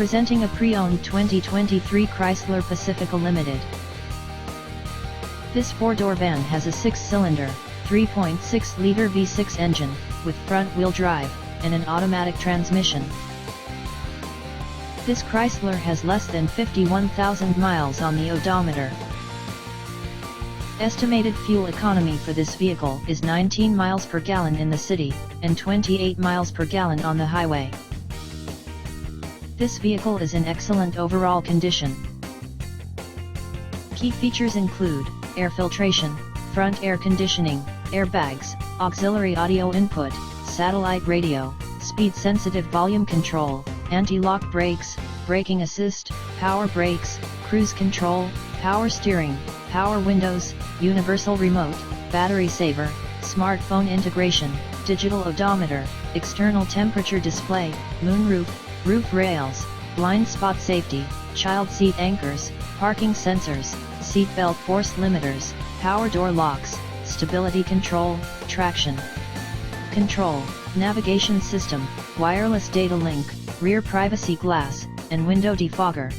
Presenting a pre-owned 2023 Chrysler Pacifica Limited. This four-door van has a six-cylinder, 3.6-liter V6 engine, with front-wheel drive, and an automatic transmission. This Chrysler has less than 51,000 miles on the odometer. Estimated fuel economy for this vehicle is 19 miles per gallon in the city, and 28 miles per gallon on the highway. This vehicle is in excellent overall condition. Key features include air filtration, front air conditioning, airbags, auxiliary audio input, satellite radio, speed-sensitive volume control, anti-lock brakes, braking assist, power brakes, cruise control, power steering, power windows, universal remote, battery saver, smartphone integration, digital odometer, external temperature display, moonroof, roof rails, blind spot safety, child seat anchors, parking sensors, seat belt force limiters, power door locks, stability control, traction control, navigation system, wireless data link, rear privacy glass, and window defogger.